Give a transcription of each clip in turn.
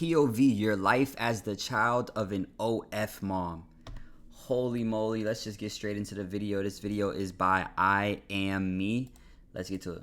POV, your life as the child of an OF mom. Holy moly, let's just get straight into the video. This video is by I Am Me. Let's get to it.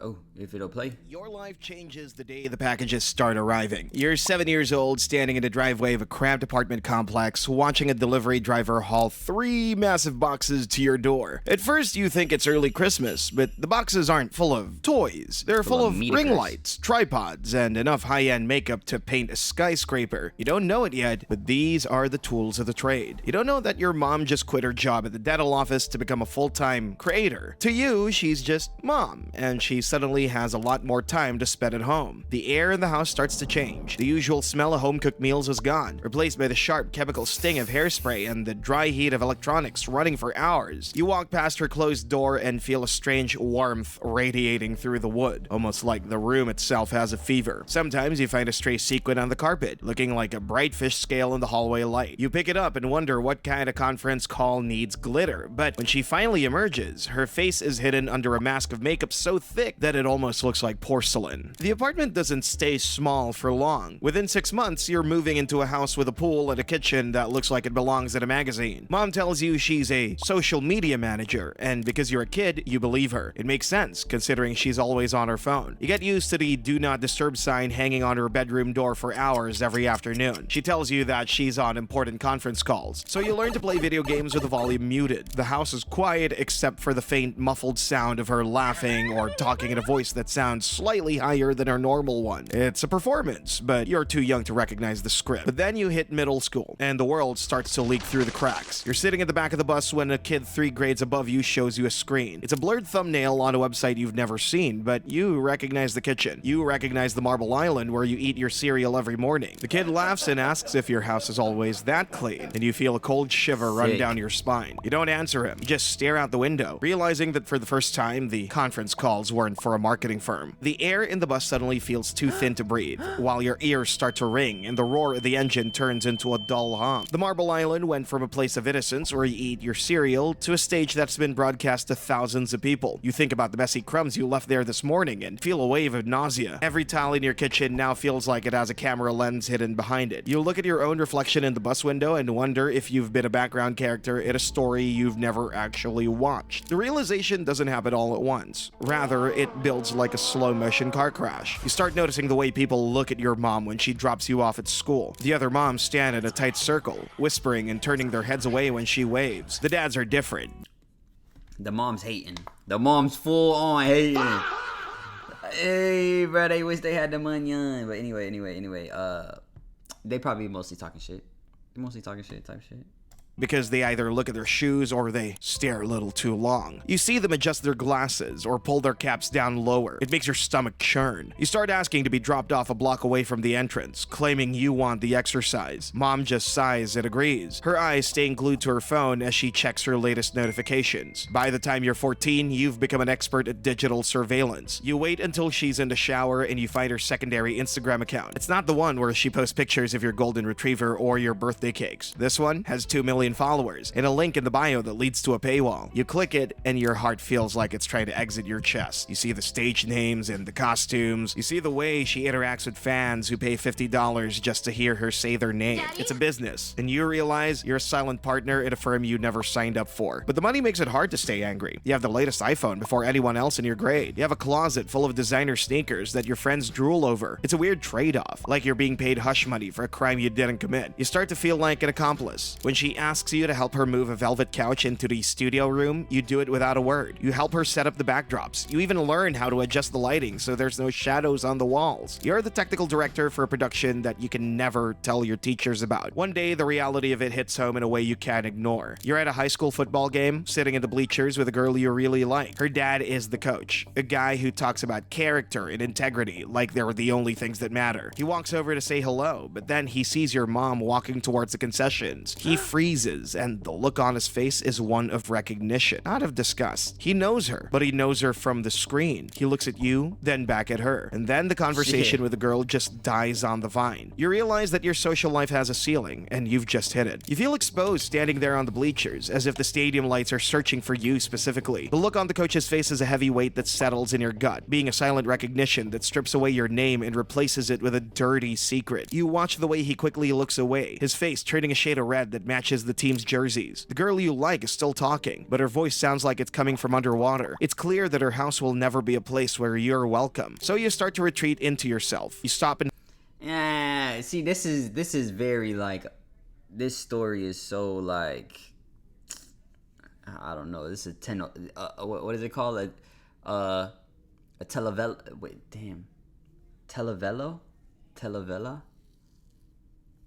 Oh, if it'll play. Your life changes the day the packages start arriving. You're 7 years old, standing in the driveway of a cramped apartment complex, watching a delivery driver haul 3 massive boxes to your door. At first, you think it's early Christmas, but the boxes aren't full of toys. They're full of ring lights, tripods, and enough high-end makeup to paint a skyscraper. You don't know it yet, but these are the tools of the trade. You don't know that your mom just quit her job at the dental office to become a full-time creator. To you, she's just mom, and she suddenly has a lot more time to spend at home. The air in the house starts to change. The usual smell of home-cooked meals is gone, replaced by the sharp chemical sting of hairspray and the dry heat of electronics running for hours. You walk past her closed door and feel a strange warmth radiating through the wood, almost like the room itself has a fever. Sometimes you find a stray sequin on the carpet, looking like a bright fish scale in the hallway light. You pick it up and wonder what kind of conference call needs glitter, but when she finally emerges, her face is hidden under a mask of makeup so thick that it almost looks like porcelain. The apartment doesn't stay small for long. Within 6 months, you're moving into a house with a pool and a kitchen that looks like it belongs in a magazine. Mom tells you she's a social media manager, and because you're a kid, you believe her. It makes sense, considering she's always on her phone. You get used to the do not disturb sign hanging on her bedroom door for hours every afternoon. She tells you that she's on important conference calls, so you learn to play video games with the volume muted. The house is quiet except for the faint muffled sound of her laughing or talking in a voice that sounds slightly higher than her normal one. It's a performance, but you're too young to recognize the script. But then you hit middle school, and the world starts to leak through the cracks. You're sitting at the back of the bus when a kid 3 grades above you shows you a screen. It's a blurred thumbnail on a website you've never seen, but you recognize the kitchen. You recognize the marble island where you eat your cereal every morning. The kid laughs and asks if your house is always that clean, and you feel a cold shiver run down your spine. You don't answer him. You just stare out the window, realizing that for the first time, the conference calls weren't for a marketing firm. The air in the bus suddenly feels too thin to breathe, while your ears start to ring and the roar of the engine turns into a dull hum. The Marble Island went from a place of innocence where you eat your cereal to a stage that's been broadcast to thousands of people. You think about the messy crumbs you left there this morning and feel a wave of nausea. Every tile in your kitchen now feels like it has a camera lens hidden behind it. You look at your own reflection in the bus window and wonder if you've been a background character in a story you've never actually watched. The realization doesn't happen all at once. Rather, it builds like a slow-motion car crash. You start noticing the way people look at your mom when she drops you off at school. The other moms stand in a tight circle, whispering and turning their heads away when she waves. The dads are different. The mom's hating. The mom's full on hating. Hey, bro, they wish they had the money on. But anyway, they probably mostly talking shit. Mostly talking shit type shit. Because they either look at their shoes or they stare a little too long. You see them adjust their glasses or pull their caps down lower. It makes your stomach churn. You start asking to be dropped off a block away from the entrance, claiming you want the exercise. Mom just sighs and agrees, her eyes staying glued to her phone as she checks her latest notifications. By the time you're 14, you've become an expert at digital surveillance. You wait until she's in the shower and you find her secondary Instagram account. It's not the one where she posts pictures of your golden retriever or your birthday cakes. This one has 2 million followers and a link in the bio that leads to a paywall. You click it and your heart feels like it's trying to exit your chest. You see the stage names and the costumes. You see the way she interacts with fans who pay $50 just to hear her say their name. Daddy? It's a business, and you realize you're a silent partner in a firm you never signed up for. But the money makes it hard to stay angry. You have the latest iPhone before anyone else in your grade. You have a closet full of designer sneakers that your friends drool over. It's a weird trade-off, like you're being paid hush money for a crime you didn't commit. You start to feel like an accomplice. When she asks you to help her move a velvet couch into the studio room, you do it without a word. You help her set up the backdrops. You even learn how to adjust the lighting so there's no shadows on the walls. You're the technical director for a production that you can never tell your teachers about. One day, the reality of it hits home in a way you can't ignore. You're at a high school football game, sitting in the bleachers with a girl you really like. Her dad is the coach, a guy who talks about character and integrity like they're the only things that matter. He walks over to say hello, but then he sees your mom walking towards the concessions. He freezes freezes, and the look on his face is one of recognition, not of disgust. He knows her, but he knows her from the screen. He looks at you, then back at her, and then the conversation Shit. with the girl just dies on the vine. You realize that your social life has a ceiling, and you've just hit it. You feel exposed standing there on the bleachers, as if the stadium lights are searching for you specifically. The look on the coach's face is a heavy weight that settles in your gut, being a silent recognition that strips away your name and replaces it with a dirty secret. You watch the way he quickly looks away, his face turning a shade of red that matches the team's jerseys. The girl you like is still talking, but her voice sounds like it's coming from underwater. It's clear that her house will never be a place where you're welcome. So you start to retreat into yourself. You stop and Yeah, see, this is very like, this story is so like, I don't know. This is what is it called? A televel. Wait, damn. Televello? Televela?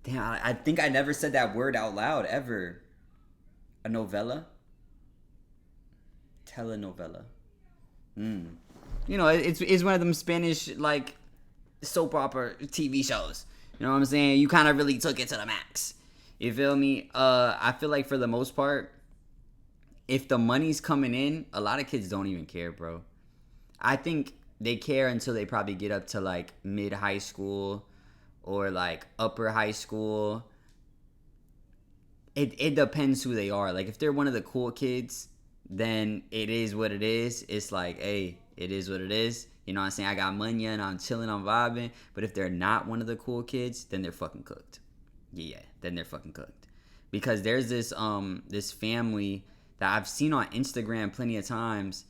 Damn, I think I never said that word out loud ever. A novella? Telenovela. You know, it's one of them Spanish like soap opera TV shows. You know what I'm saying? You kind of really took it to the max. You feel me? I feel like for the most part, if the money's coming in, a lot of kids don't even care, bro. I think they care until they probably get up to like mid high school or like upper high school. It depends who they are. Like if they're one of the cool kids, then it is what it is. It's like, hey, it is what it is. You know what I'm saying? I got money and I'm chilling, I'm vibing. But if they're not one of the cool kids, then they're fucking cooked. Yeah, then they're fucking cooked. Because there's this family that I've seen on Instagram plenty of times,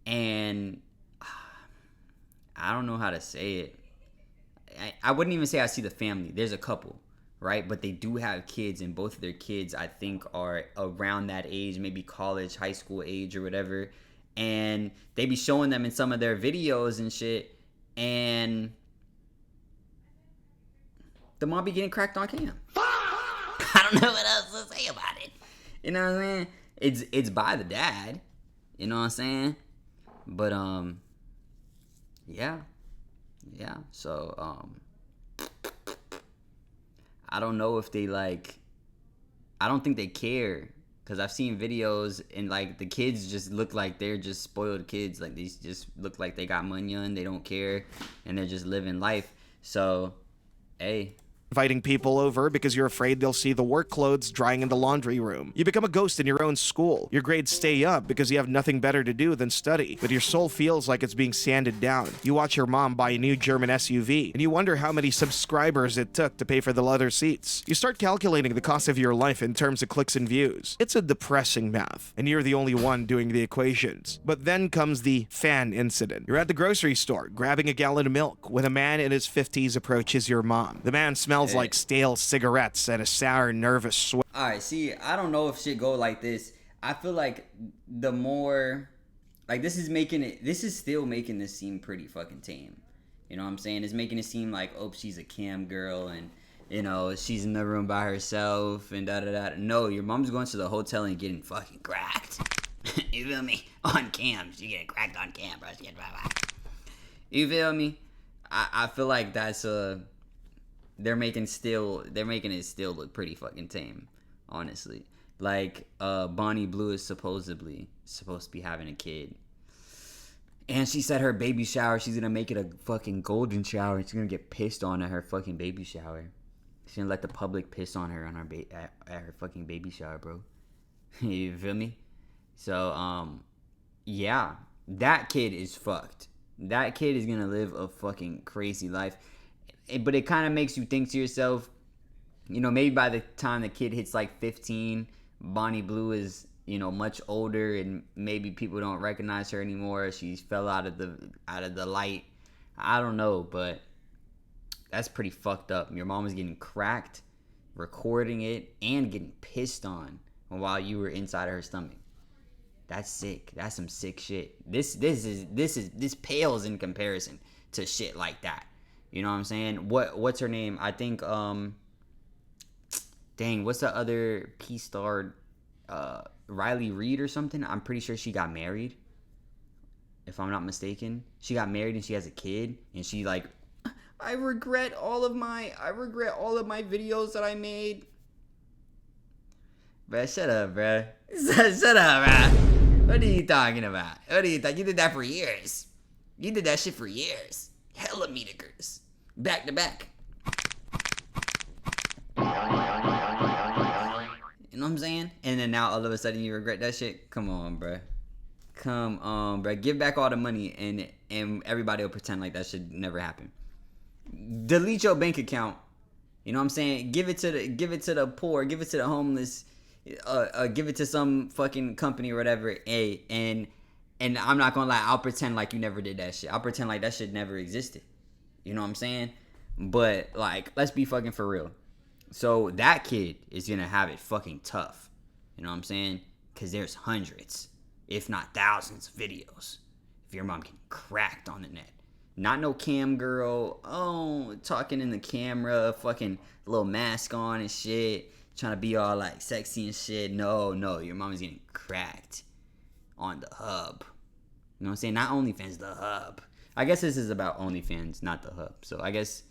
and I don't know how to say it. I wouldn't even say I see the family. There's a couple, right? But they do have kids, and both of their kids, I think, are around that age, maybe college, high school age or whatever. And they be showing them in some of their videos and shit, and the mom be getting cracked on cam. I don't know what else to say about it. You know what I'm saying? It's by the dad. You know what I'm saying? But yeah. So I don't know if they like. I don't think they care, because I've seen videos and like the kids just look like they're just spoiled kids. Like these just look like they got money and they don't care and they're just living life. So, hey. inviting people over because you're afraid they'll see the work clothes drying in the laundry room. You become a ghost in your own school. Your grades stay up because you have nothing better to do than study, but your soul feels like it's being sanded down. You watch your mom buy a new German SUV, and you wonder how many subscribers it took to pay for the leather seats. You start calculating the cost of your life in terms of clicks and views. It's a depressing math, and you're the only one doing the equations. But then comes the fan incident. You're at the grocery store, grabbing a gallon of milk, when a man in his 50s approaches your mom. The man smells like stale cigarettes and a sour, nervous sweat. Alright, see, I don't know if shit go like this. I feel like the more, like, this is still making this seem pretty fucking tame. You know what I'm saying? It's making it seem like, oh, she's a cam girl and, you know, she's in the room by herself and da-da-da. No, your mom's going to the hotel and getting fucking cracked. You feel me? On cam. She getting cracked on cam, bro. You feel me? I feel like that's they're making it still look pretty fucking tame, honestly. Like Bonnie Blue is supposed to be having a kid, and she said her baby shower, she's gonna make it a fucking golden shower. She's gonna get pissed on at her fucking baby shower. She's gonna let the public piss on her at her fucking baby shower, bro. You feel me? So yeah, that kid is fucked. That kid is gonna live a fucking crazy life. But it kind of makes you think to yourself, you know, maybe by the time the kid hits like 15, Bonnie Blue is, you know, much older, and maybe people don't recognize her anymore. She fell out of the light. I don't know, but that's pretty fucked up. Your mom was getting cracked, recording it, and getting pissed on while you were inside of her stomach. That's sick. That's some sick shit. This pales in comparison to shit like that. You know what I'm saying? What's her name? I think dang, what's the other P-star, Riley Reid or something? I'm pretty sure she got married, if I'm not mistaken. She got married and she has a kid, and she like, I regret all of my videos that I made. Bruh, shut up, bruh. Shut up, bruh. What are you talking about? What are you talking? You did that for years. You did that shit for years. Hella meetikers. Back to back. You know what I'm saying? And then now all of a sudden you regret that shit? Come on, bruh. Come on, bruh. Give back all the money and everybody will pretend like that shit never happened. Delete your bank account. You know what I'm saying? Give it to the poor, give it to the homeless, give it to some fucking company or whatever. And I'm not gonna lie, I'll pretend like you never did that shit. I'll pretend like that shit never existed. You know what I'm saying? But like, let's be fucking for real. So that kid is gonna have it fucking tough. You know what I'm saying? Cause there's hundreds, if not thousands, of videos if your mom getting cracked on the net. Not no cam girl, talking in the camera, fucking little mask on and shit, trying to be all like sexy and shit. No, your mom is getting cracked on the hub. You know what I'm saying? Not OnlyFans, the hub. I guess this is about OnlyFans, not the hub. So I guess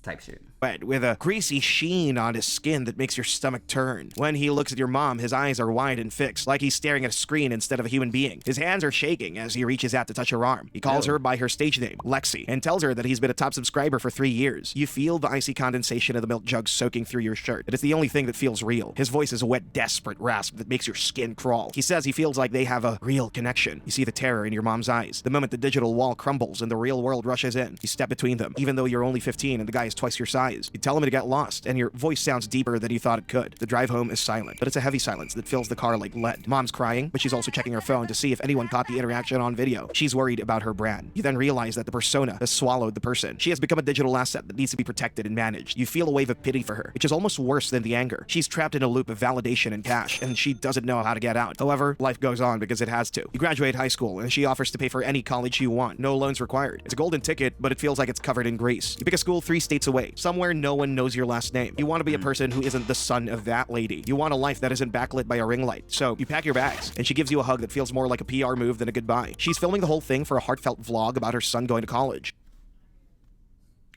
type shit. Wet with a greasy sheen on his skin that makes your stomach turn. When he looks at your mom, his eyes are wide and fixed, like he's staring at a screen instead of a human being. His hands are shaking as he reaches out to touch her arm. He calls her by her stage name, Lexi, and tells her that he's been a top subscriber for 3 years. You feel the icy condensation of the milk jug soaking through your shirt. It is the only thing that feels real. His voice is a wet, desperate rasp that makes your skin crawl. He says he feels like they have a real connection. You see the terror in your mom's eyes. The moment the digital wall crumbles and the real world rushes in, you step between them, even though you're only 15 and the guy is twice your size. You tell him to get lost, and your voice sounds deeper than you thought it could. The drive home is silent, but it's a heavy silence that fills the car like lead. Mom's crying, but she's also checking her phone to see if anyone caught the interaction on video. She's worried about her brand. You then realize that the persona has swallowed the person. She has become a digital asset that needs to be protected and managed. You feel a wave of pity for her, which is almost worse than the anger. She's trapped in a loop of validation and cash, and she doesn't know how to get out. However, life goes on because it has to. You graduate high school, and she offers to pay for any college you want. No loans required. It's a golden ticket, but it feels like it's covered in grease. You pick a school 3 states away, somewhere no one knows your last name. You want to be a person who isn't the son of that lady. You want a life that isn't backlit by a ring light. So you pack your bags, and she gives you a hug that feels more like a PR move than a goodbye. She's filming the whole thing for a heartfelt vlog about her son going to college.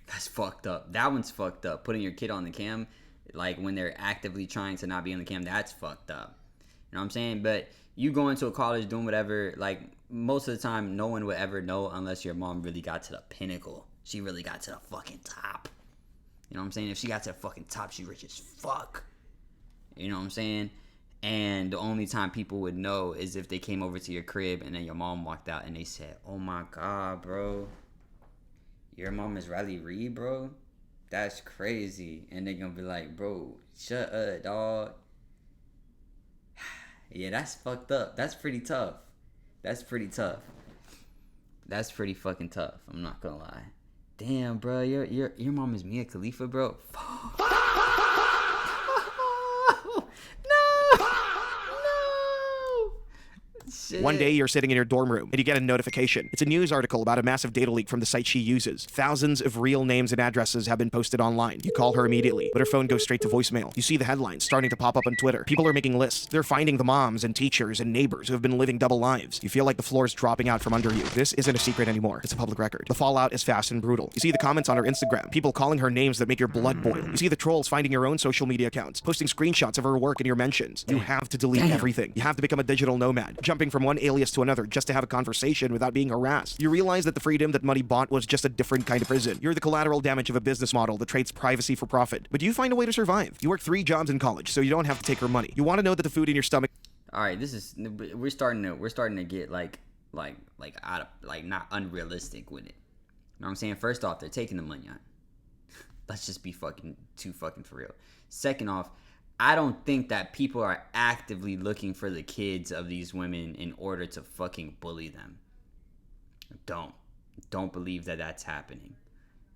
That's fucked up. That one's fucked up. Putting your kid on the cam, like when they're actively trying to not be on the cam, that's fucked up. You know what I'm saying? But you going to a college doing whatever, like most of the time, no one would ever know unless your mom really got to the pinnacle. She really got to the fucking top. You know what I'm saying? If she got to the fucking top, she rich as fuck. You know what I'm saying? And the only time people would know is if they came over to your crib and then your mom walked out and they said, "Oh my God, bro. Your mom is Riley Reid, bro? That's crazy." And they're gonna be like, "Bro, shut up, dog." Yeah, that's fucked up. That's pretty tough. That's pretty fucking tough. I'm not gonna lie. Damn, bro, your mom is Mia Khalifa, bro. Shit. One day you're sitting in your dorm room and you get a notification. It's a news article about a massive data leak from the site she uses. Thousands of real names and addresses have been posted online. You call her immediately, but her phone goes straight to voicemail. You see the headlines starting to pop up on Twitter. People are making lists. They're finding the moms and teachers and neighbors who have been living double lives. You feel like the floor is dropping out from under you. This isn't a secret anymore. It's a public record. The fallout is fast and brutal. You see the comments on her Instagram. People calling her names that make your blood boil. You see the trolls finding your own social media accounts, posting screenshots of her work in your mentions. You have to delete everything. You have to become a digital nomad, jumping from one alias to another just to have a conversation without being harassed. You realize that the freedom that money bought was just a different kind of prison. You're the collateral damage of a business model that trades privacy for profit. But you find a way to survive. You work 3 jobs in college, so you don't have to take her money. You want to know that the food in your stomach. All right, we're starting to get like out of like not unrealistic with it. You know what I'm saying? First off, they're taking the money on. Let's just be fucking for real. Second off, I don't think that people are actively looking for the kids of these women in order to fucking bully them. Don't believe that that's happening.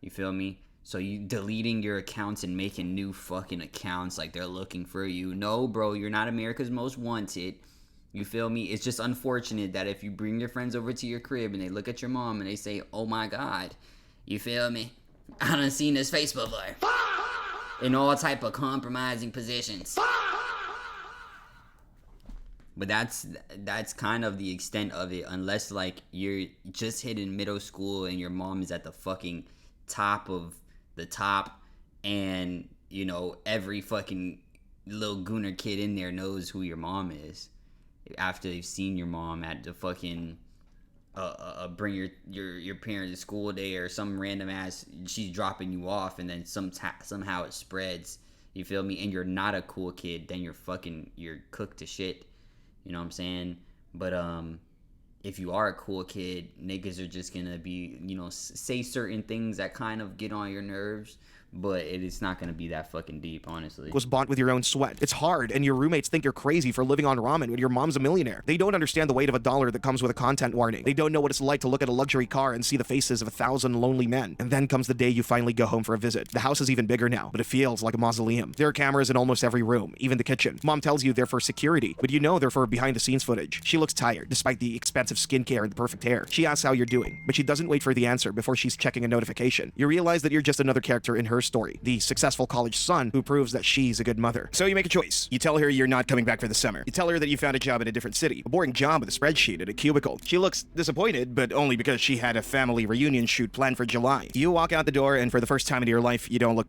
You feel me? So you deleting your accounts and making new fucking accounts like they're looking for you. No, bro, you're not America's Most Wanted. You feel me? It's just unfortunate that if you bring your friends over to your crib and they look at your mom and they say, "Oh my God," you feel me? I done seen this face before. In all type of compromising positions. But that's kind of the extent of it, unless like you're just hitting middle school and your mom is at the fucking top of the top, and you know every fucking little gooner kid in there knows who your mom is after they've seen your mom at the fucking bring your parents to school day, or some random ass she's dropping you off, and then somehow it spreads. You feel me? And you're not a cool kid, then you're cooked to shit. You know what I'm saying? But if you are a cool kid, niggas are just gonna be, say certain things that kind of get on your nerves, but it's not gonna be that fucking deep, honestly. Was bought with your own sweat. It's hard, and your roommates think you're crazy for living on ramen when your mom's a millionaire. They don't understand the weight of a dollar that comes with a content warning. They don't know what it's like to look at a luxury car and see the faces of 1,000 lonely men. And then comes the day you finally go home for a visit. The house is even bigger now, but it feels like a mausoleum. There are cameras in almost every room, even the kitchen. Mom tells you they're for security, but you know they're for behind-the-scenes footage. She looks tired, despite the expensive skincare and the perfect hair. She asks how you're doing, but she doesn't wait for the answer before she's checking a notification. You realize that you're just another character in her story, the successful college son who proves that she's a good mother. So you make a choice. You tell her you're not coming back for the summer. You tell her that you found a job in a different city, a boring job with a spreadsheet at a cubicle. She looks disappointed, but only because she had a family reunion shoot planned for July. You walk out the door, and for the first time in your life, you don't look...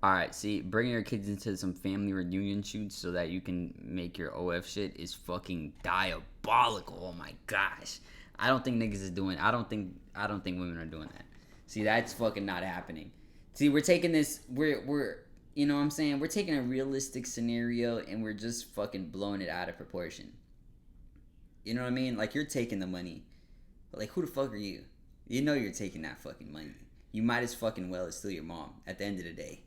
Alright, see, bringing your kids into some family reunion shoots so that you can make your OF shit is fucking diabolical. Oh my gosh. I don't think niggas is doing... I don't think women are doing that. See, that's fucking not happening. See, we're taking this, we're you know what I'm saying? We're taking a realistic scenario and we're just fucking blowing it out of proportion. You know what I mean? Like, you're taking the money. But, like, who the fuck are you? You know you're taking that fucking money. You might as fucking well as steal your mom at the end of the day.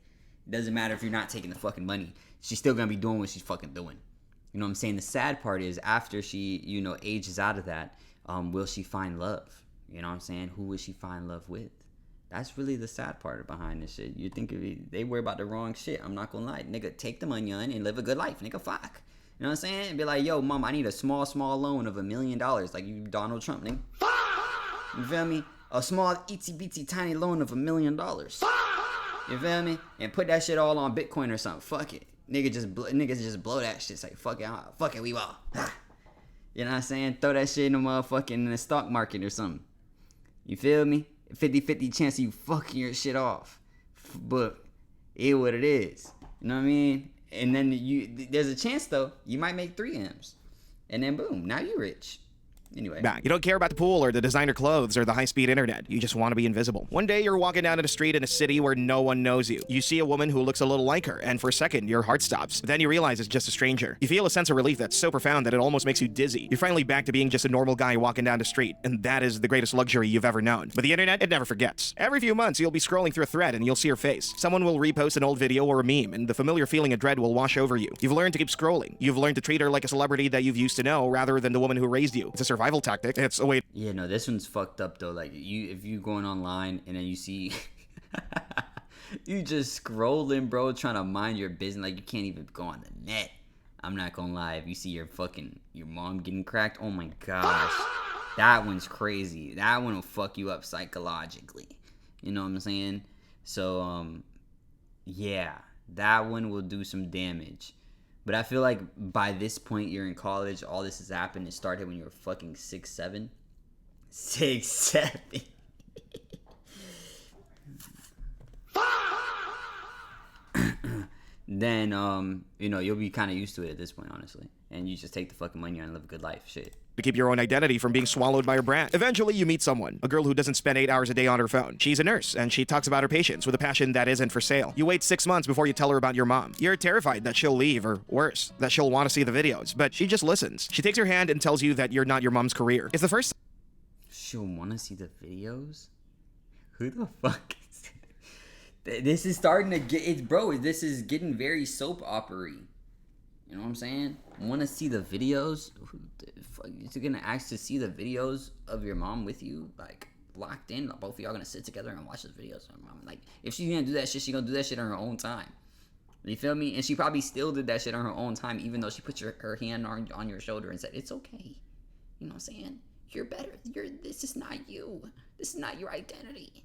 It doesn't matter if you're not taking the fucking money. She's still gonna be doing what she's fucking doing. You know what I'm saying? The sad part is after she, ages out of that, will she find love? You know what I'm saying? Who will she find love with? That's really the sad part behind this shit. You think they worry about the wrong shit. I'm not gonna lie. Nigga, take the money on and live a good life. Nigga, fuck. You know what I'm saying? And be like, yo, mom, I need a small loan of $1 million. Like you Donald Trump, nigga. You feel me? A small, itsy-bitsy, tiny loan of $1 million. You feel me? And put that shit all on Bitcoin or something. Fuck it. Niggas just blow that shit. It's like, fuck it, we will. You know what I'm saying? Throw that shit in the stock market or something. You feel me? 50-50 chance of you fucking your shit off, but it what it is. You know what I mean? And then there's a chance though you might make 3 M's, and then boom, now you rich. Anyway, back. You don't care about the pool or the designer clothes or the high-speed internet. You just want to be invisible. One day, you're walking down a street in a city where no one knows you. You see a woman who looks a little like her, and for a second, your heart stops. But then you realize it's just a stranger. You feel a sense of relief that's so profound that it almost makes you dizzy. You're finally back to being just a normal guy walking down the street, and that is the greatest luxury you've ever known. But the internet, it never forgets. Every few months, you'll be scrolling through a thread, and you'll see her face. Someone will repost an old video or a meme, and the familiar feeling of dread will wash over you. You've learned to keep scrolling. You've learned to treat her like a celebrity that you've used to know, rather than the woman who raised you. It's a survival tactic. It's a way. Yeah, no, this one's fucked up though. Like if you going online and then you see you just scrolling, bro, trying to mind your business, like you can't even go on the net. I'm not gonna lie, if you see your mom getting cracked, oh my gosh, that one's crazy. That one will fuck you up psychologically. You know what I'm saying? So yeah, that one will do some damage. But I feel like by this point, you're in college, all this has happened. It started when you were fucking 6'7". 6'7". Then, you'll be kind of used to it at this point, honestly. And you just take the fucking money and live a good life. Shit. To keep your own identity from being swallowed by her brand. Eventually, you meet someone, a girl who doesn't spend 8 hours a day on her phone. She's a nurse, and she talks about her patients with a passion that isn't for sale. You wait 6 months before you tell her about your mom. You're terrified that she'll leave, or worse, that she'll want to see the videos, but she just listens. She takes your hand and tells you that you're not your mom's career. It's the first... She'll want to see the videos? Who the fuck is this? This is starting to get... this is getting very soap opera-y. You know what I'm saying? Want to see the videos? Who the fuck is gonna ask to see the videos of your mom with you, like locked in? Both of y'all gonna sit together and watch the videos of her mom. Like, if she's gonna do that shit, she gonna do that shit on her own time. You feel me? And she probably still did that shit on her own time, even though she put her hand on your shoulder and said, "It's okay." You know what I'm saying? You're better. This is not you. This is not your identity.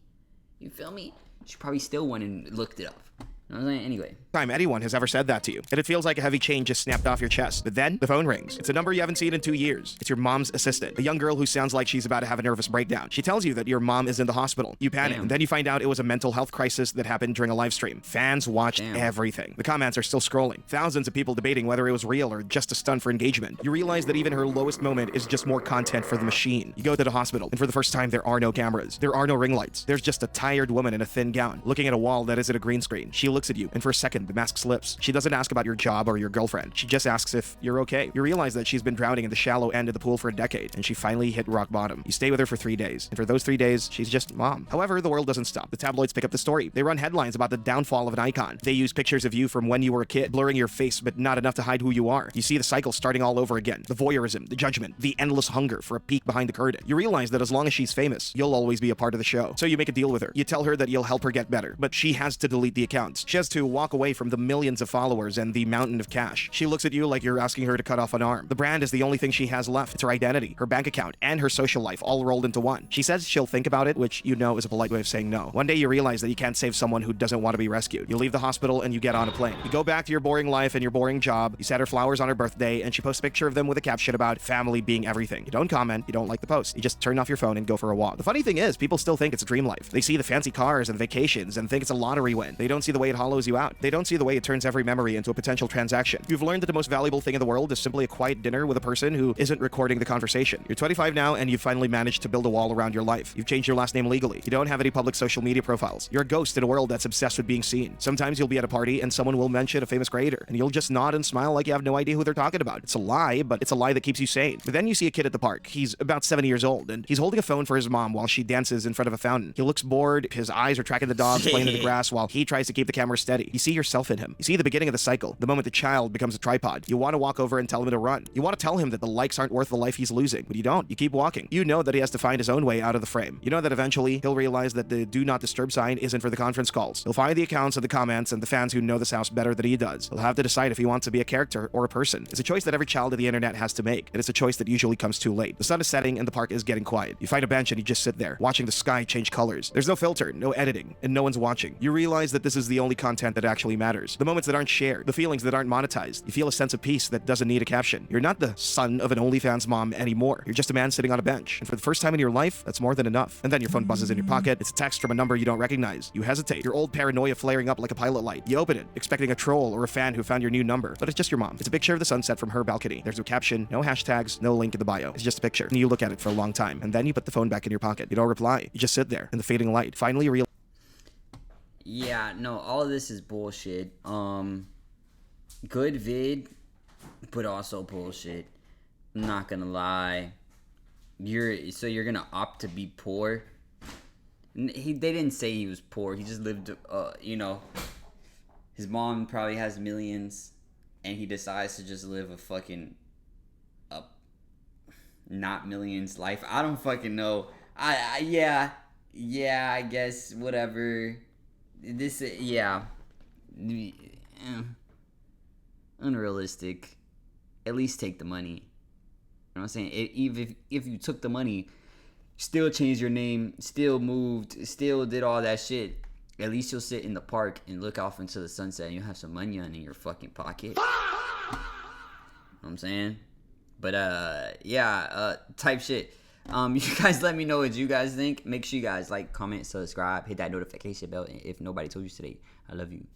You feel me? She probably still went and looked it up. You know what I'm saying? Anyway. Time anyone has ever said that to you, and it feels like a heavy chain just snapped off your chest. But then the phone rings. It's a number you haven't seen in 2 years. It's your mom's assistant, a young girl who sounds like she's about to have a nervous breakdown. She tells you that your mom is in the hospital. You panic, and then you find out it was a mental health crisis that happened during a live stream. Fans watched everything. The comments are still scrolling. Thousands of people debating whether it was real or just a stunt for engagement. You realize that even her lowest moment is just more content for the machine. You go to the hospital, and for the first time, there are no cameras. There are no ring lights. There's just a tired woman in a thin gown, looking at a wall that isn't a green screen. She looks at you, and for a second, the mask slips. She doesn't ask about your job or your girlfriend. She just asks if you're okay. You realize that she's been drowning in the shallow end of the pool for a decade, and she finally hit rock bottom. You stay with her for 3 days, and for those 3 days, she's just mom. However, the world doesn't stop. The tabloids pick up the story. They run headlines about the downfall of an icon. They use pictures of you from when you were a kid, blurring your face, but not enough to hide who you are. You see the cycle starting all over again. The voyeurism, the judgment, the endless hunger for a peek behind the curtain. You realize that as long as she's famous, you'll always be a part of the show. So you make a deal with her. You tell her that you'll help her get better, but she has to delete the accounts. She has to walk away from the millions of followers and the mountain of cash. She looks at you like you're asking her to cut off an arm. The brand is the only thing she has left. It's her identity, her bank account, and her social life all rolled into one. She says she'll think about it, which you know is a polite way of saying no. One day you realize that you can't save someone who doesn't want to be rescued. You leave the hospital and you get on a plane. You go back to your boring life and your boring job. You send her flowers on her birthday and she posts a picture of them with a caption about family being everything. You don't comment, you don't like the post. You just turn off your phone and go for a walk. The funny thing is, people still think it's a dream life. They see the fancy cars and vacations and think it's a lottery win. They don't see the way it hollows you out. They don't see the way it turns every memory into a potential transaction. You've learned that the most valuable thing in the world is simply a quiet dinner with a person who isn't recording the conversation. You're 25 now and you've finally managed to build a wall around your life. You've changed your last name legally. You don't have any public social media profiles. You're a ghost in a world that's obsessed with being seen. Sometimes you'll be at a party and someone will mention a famous creator and you'll just nod and smile like you have no idea who they're talking about. It's a lie, but it's a lie that keeps you sane. But then you see a kid at the park. He's about 7 years old and he's holding a phone for his mom while she dances in front of a fountain. He looks bored. His eyes are tracking the dogs playing in the grass while he tries to keep the camera steady. You see yourself in him. You see the beginning of the cycle, the moment the child becomes a tripod. You want to walk over and tell him to run. You want to tell him that the likes aren't worth the life he's losing, but you don't. You keep walking. You know that he has to find his own way out of the frame. You know that eventually he'll realize that the do not disturb sign isn't for the conference calls. He'll find the accounts and the comments and the fans who know this house better than he does. He'll have to decide if he wants to be a character or a person. It's a choice that every child of the internet has to make, and it's a choice that usually comes too late. The sun is setting and the park is getting quiet. You find a bench and you just sit there, watching the sky change colors. There's no filter, no editing, and no one's watching. You realize that this is the only content that actually matters. The moments that aren't shared, the feelings that aren't monetized. You feel a sense of peace that doesn't need a caption. You're not the son of an OnlyFans mom anymore. You're just a man sitting on a bench. And for the first time in your life, that's more than enough. And then your phone buzzes in your pocket. It's a text from a number you don't recognize. You hesitate, your old paranoia flaring up like a pilot light. You open it, expecting a troll or a fan who found your new number. But it's just your mom. It's a picture of the sunset from her balcony. There's no caption, no hashtags, no link in the bio. It's just a picture. And you look at it for a long time. And then you put the phone back in your pocket. You don't reply. You just sit there in the fading light. Finally you realize. Yeah, no, all of this is bullshit. Good vid, but also bullshit. I'm not gonna lie. You're gonna opt to be poor. They didn't say he was poor. He just lived, his mom probably has millions, and he decides to just live a fucking, not millions life. I don't fucking know. Yeah, I guess whatever. Unrealistic. At least take the money. You know what I'm saying? Even if you took the money, still changed your name, still moved, still did all that shit, at least you'll sit in the park and look off into the sunset and you'll have some money in your fucking pocket. You know what I'm saying? But type shit. You guys let me know what you guys think. Make sure you guys like, comment, subscribe, hit that notification bell if nobody told you today. I love you.